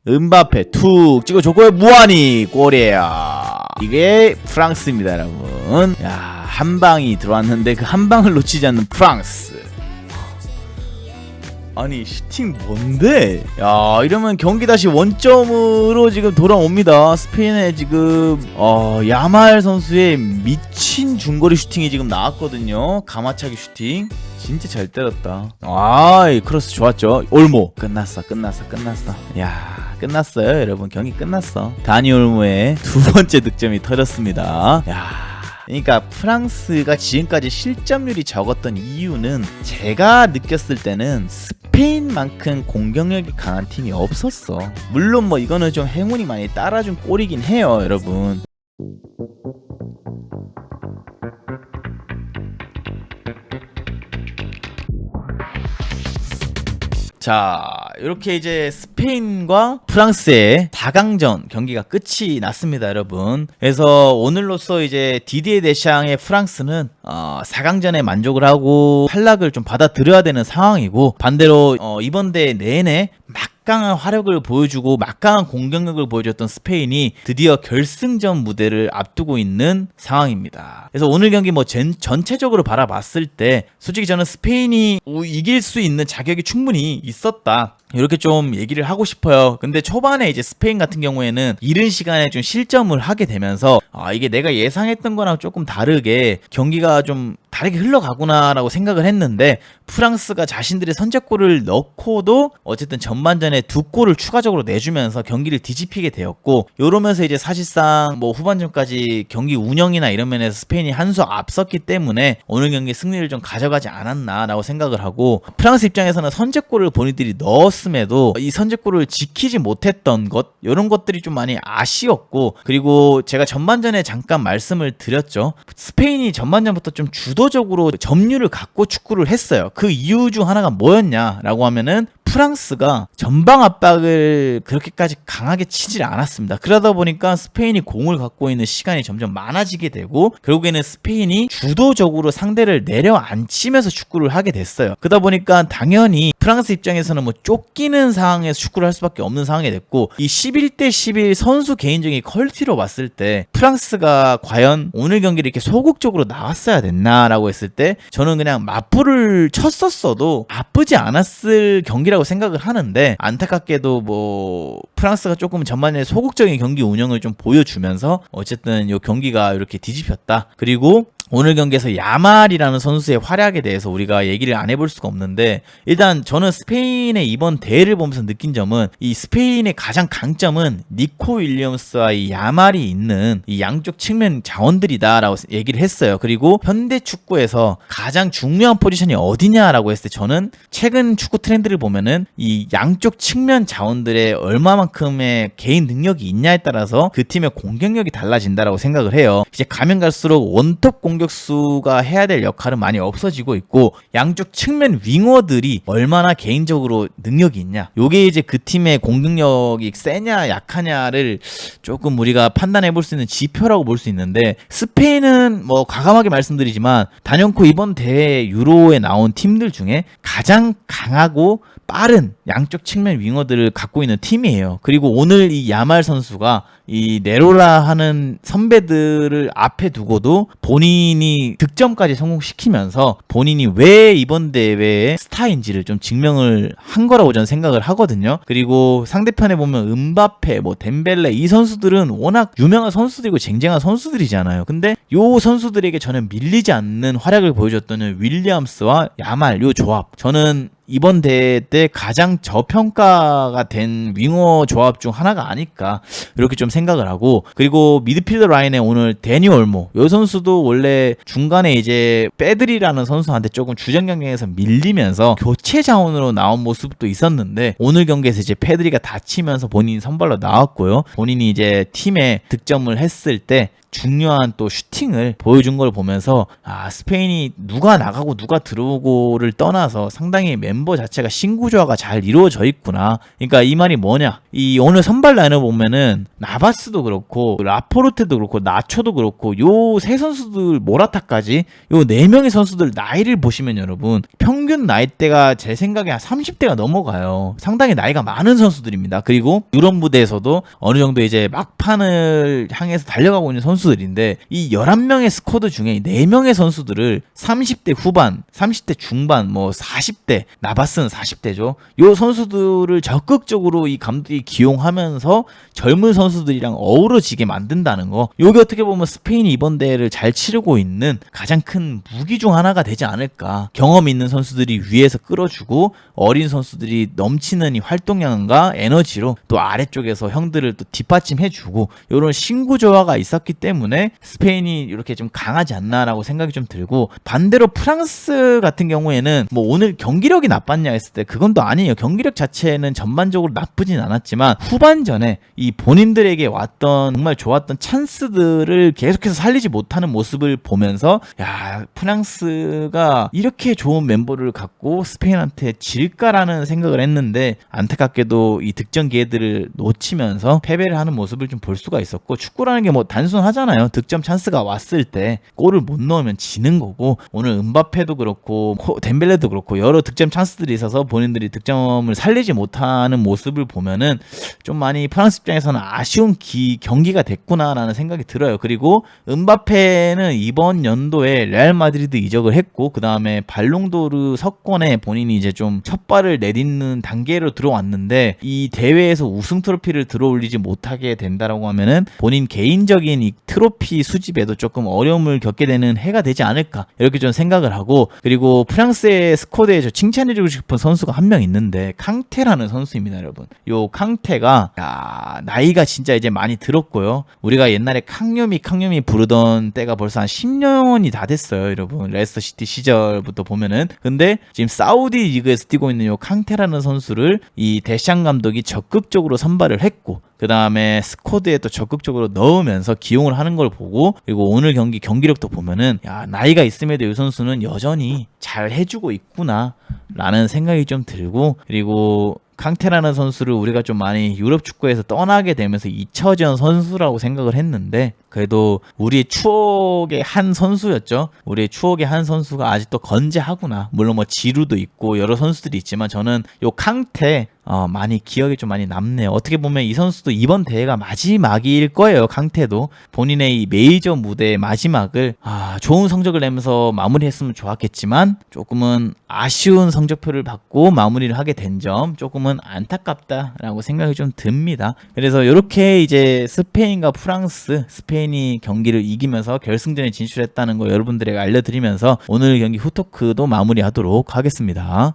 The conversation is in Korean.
은바페 툭 찍어줬고요. 무한히 골이에요. 이게 프랑스입니다, 여러분. 야, 한 방이 들어왔는데 그 한 방을 놓치지 않는 프랑스. 아니, 슈팅 뭔데? 야, 이러면 경기 다시 원점으로 지금 돌아옵니다. 스페인의 지금 야말 선수의 미친 중거리 슈팅이 지금 나왔거든요. 가마차기 슈팅. 진짜 잘 때렸다. 이 크로스 좋았죠. 올모. 끝났어. 야, 끝났어요, 여러분. 경기 끝났어. 다니 올모의 두 번째 득점이 터졌습니다. 야, 그러니까 프랑스가 지금까지 실점률이 적었던 이유는 제가 느꼈을 때는 스페인만큼 공격력이 강한 팀이 없었어. 물론 뭐 이거는 좀 행운이 많이 따라준 골이긴 해요, 여러분. 자, 이렇게 이제 스페인과 프랑스의 4강전 경기가 끝이 났습니다, 여러분. 그래서 오늘로써 이제 디디에 데샹의 프랑스는 4강전에 만족을 하고 탈락을 좀 받아들여야 되는 상황이고, 반대로 이번 대회 내내 막강한 화력을 보여주고 막강한 공격력을 보여줬던 스페인이 드디어 결승전 무대를 앞두고 있는 상황입니다. 그래서 오늘 경기 뭐 전체적으로 바라봤을 때 솔직히 저는 스페인이 이길 수 있는 자격이 충분히 있었다, 이렇게 좀 얘기를 하고 싶어요. 근데 초반에 이제 스페인 같은 경우에는 이른 시간에 좀 실점을 하게 되면서 이게 내가 예상했던 거랑 조금 다르게 경기가 좀 다르게 흘러가구나 라고 생각을 했는데, 프랑스가 자신들의 선제골을 넣고도 어쨌든 전반전에 2골을 추가적으로 내주면서 경기를 뒤집히게 되었고, 이러면서 이제 사실상 뭐 후반전까지 경기 운영이나 이런 면에서 스페인이 한 수 앞섰기 때문에 오늘 경기 승리를 좀 가져가지 않았나 라고 생각을 하고, 프랑스 입장에서는 선제골을 본인들이 넣었음에도 이 선제골을 지키지 못했던 것, 이런 것들이 좀 많이 아쉬웠고, 그리고 제가 전반전에 잠깐 말씀을 드렸죠. 스페인이 전반전부터 좀 주도적으로 점유를 갖고 축구를 했어요. 그 이유 중 하나가 뭐였냐라고 하면은 프랑스가 전방 압박을 그렇게까지 강하게 치질 않았습니다. 그러다 보니까 스페인이 공을 갖고 있는 시간이 점점 많아지게 되고, 결국에는 스페인이 주도적으로 상대를 내려앉히면서 축구를 하게 됐어요. 그러다 보니까 당연히 프랑스 입장에서는 뭐 쫓기는 상황에서 축구를 할 수밖에 없는 상황이 됐고, 이 11대 11 선수 개인적인 퀄리티로 봤을 때 프랑스가 과연 오늘 경기를 이렇게 소극적으로 나왔어야 됐나라고 했을 때 저는 그냥 맞불을 쳤었어도 나쁘지 않았을 경기라고 생각을 하는데, 안타깝게도 뭐 프랑스가 조금 전반에 소극적인 경기 운영을 좀 보여주면서 어쨌든 이 경기가 이렇게 뒤집혔다. 그리고 오늘 경기에서 야말이라는 선수의 활약에 대해서 우리가 얘기를 안 해볼 수가 없는데, 일단 저는 스페인의 이번 대회를 보면서 느낀 점은, 이 스페인의 가장 강점은 니코 윌리엄스와 이 야말이 있는 이 양쪽 측면 자원들이다라고 얘기를 했어요. 그리고 현대 축구에서 가장 중요한 포지션이 어디냐라고 했을 때 저는 최근 축구 트렌드를 보면은 이 양쪽 측면 자원들의 얼마만큼의 개인 능력이 있냐에 따라서 그 팀의 공격력이 달라진다라고 생각을 해요. 이제 가면 갈수록 원톱 공격수가 해야 될 역할은 많이 없어지고 있고, 양쪽 측면 윙어들이 얼마나 개인적으로 능력이 있냐, 요게 이제 그 팀의 공격력이 세냐 약하냐를 조금 우리가 판단해 볼 수 있는 지표라고 볼 수 있는데, 스페인은 뭐 과감하게 말씀드리지만 단연코 이번 대회 유로에 나온 팀들 중에 가장 강하고 빠른 양쪽 측면 윙어들을 갖고 있는 팀이에요. 그리고 오늘 이 야말 선수가 이 네로라 하는 선배들을 앞에 두고도 본인이 득점까지 성공시키면서 본인이 왜 이번 대회의 스타인지를 좀 증명을 한 거라고 저는 생각을 하거든요. 그리고 상대편에 보면 은바페, 뭐 덴벨레, 이 선수들은 워낙 유명한 선수들이고 쟁쟁한 선수들이잖아요. 근데 요 선수들에게 저는 밀리지 않는 활약을 보여줬던 윌리엄스와 야말, 요 조합, 저는 이번 대회 때 가장 저평가가 된 윙어 조합 중 하나가 아닐까, 이렇게 좀 생각을 하고, 그리고 미드필더 라인에 오늘 데니 올모, 이 선수도 원래 중간에 이제 페드리라는 선수한테 조금 주전 경쟁에서 밀리면서 교체 자원으로 나온 모습도 있었는데, 오늘 경기에서 이제 페드리가 다치면서 본인이 선발로 나왔고요. 본인이 이제 팀에 득점을 했을 때 중요한 또 슈팅을 보여준 걸 보면서 스페인이 누가 나가고 누가 들어오고를 떠나서 상당히 멤버 자체가 신구조화가 잘 이루어져 있구나. 그러니까 이 말이 뭐냐? 이 오늘 선발 라인을 보면은 나바스도 그렇고 라포르테도 그렇고 나초도 그렇고 요 세 선수들 모라타까지 요 네 명의 선수들 나이를 보시면 여러분 평균 나이대가 제 생각에 한 30대가 넘어가요. 상당히 나이가 많은 선수들입니다. 그리고 유럽 무대에서도 어느 정도 이제 막판을 향해서 달려가고 있는 선수들인데 이 11명의 스쿼드 중에 4명의 선수들을 30대 후반, 30대 중반, 뭐 40대, 나바스는 40대죠. 요 선수들을 적극적으로 이 감독이 기용하면서 젊은 선수들이랑 어우러지게 만든다는 거. 요게 어떻게 보면 스페인이 이번 대회를 잘 치르고 있는 가장 큰 무기 중 하나가 되지 않을까. 경험 있는 선수들이 위에서 끌어주고 어린 선수들이 넘치는 이 활동량과 에너지로 또 아래쪽에서 형들을 또 뒷받침해주고 이런 신구조화가 있었기 때문에 스페인이 이렇게 좀 강하지 않나라고 생각이 좀 들고, 반대로 프랑스 같은 경우에는 뭐 오늘 경기력이 나빴냐 했을 때 그건 또 아니에요. 경기력 자체는 전반적으로 나쁘진 않았지만 후반전에 이 본인들에게 왔던 정말 좋았던 찬스들을 계속해서 살리지 못하는 모습을 보면서 야, 프랑스가 이렇게 좋은 멤버를 갖고 스페인한테 질까라는 생각을 했는데 안타깝게도 이 득점 기회들을 놓치면서 패배를 하는 모습을 좀 볼 수가 있었고, 축구라는 게 뭐 단순하잖아요. 득점 찬스가 왔을 때 골을 못 넣으면 지는 거고, 오늘 은바페도 그렇고 덴벨레도 그렇고 여러 득점 찬스들이 있어서 본인들이 득점을 살리지 못하는 모습을 보면은 좀 많이 프랑스 입장에서는 아쉬운 경기가 됐구나라는 생각이 들어요. 그리고 은바페는 이번 연도에 레알 마드리드 이적을 했고 그 다음에 발롱도르 석권에 본인이 이제 좀 첫발을 내딛는 단계로 들어왔는데 이 대회에서 우승 트로피를 들어올리지 못하게 된다라고 하면은 본인 개인적인 이 트로피 수집에도 조금 어려움을 겪게 되는 해가 되지 않을까 이렇게 좀 생각을 하고, 그리고 프랑스의 스쿼드에 저 칭찬해주고 싶은 선수가 한 명 있는데 캉테라는 선수입니다. 여러분, 요 캉테가 나이가 진짜 이제 많이 들었고요. 우리가 옛날에 캉유미 부르던 때가 벌써 한 10년이 다 됐어요. 여러분, 레스터 시티 시절부터 보면은. 근데 지금 사우디 리그에서 뛰고 있는 요 캉테라는 선수를 이 데샹 감독이 적극적으로 선발을 했고 그 다음에 스쿼드에 또 적극적으로 넣으면서 기용을 하는 걸 보고, 그리고 오늘 경기력도 보면은 야, 나이가 있음에도 이 선수는 여전히 잘 해주고 있구나 라는 생각이 좀 들고, 그리고 캉테라는 선수를 우리가 좀 많이 유럽 축구에서 떠나게 되면서 잊혀진 선수라고 생각을 했는데 그래도 우리의 추억의 한 선수였죠. 우리의 추억의 한 선수가 아직도 건재하구나. 물론 뭐 지루도 있고 여러 선수들이 있지만 저는 요 캉테 많이 기억에 좀 많이 남네요. 어떻게 보면 이 선수도 이번 대회가 마지막일 거예요. 캉테도 본인의 이 메이저 무대의 마지막을 좋은 성적을 내면서 마무리했으면 좋았겠지만 조금은 아쉬운 성적표를 받고 마무리를 하게 된 점 조금은 안타깝다라고 생각이 좀 듭니다. 그래서 이렇게 이제 스페인과 프랑스, 스페인이 경기를 이기면서 결승전에 진출했다는 거 여러분들에게 알려드리면서 오늘 경기 후토크도 마무리하도록 하겠습니다.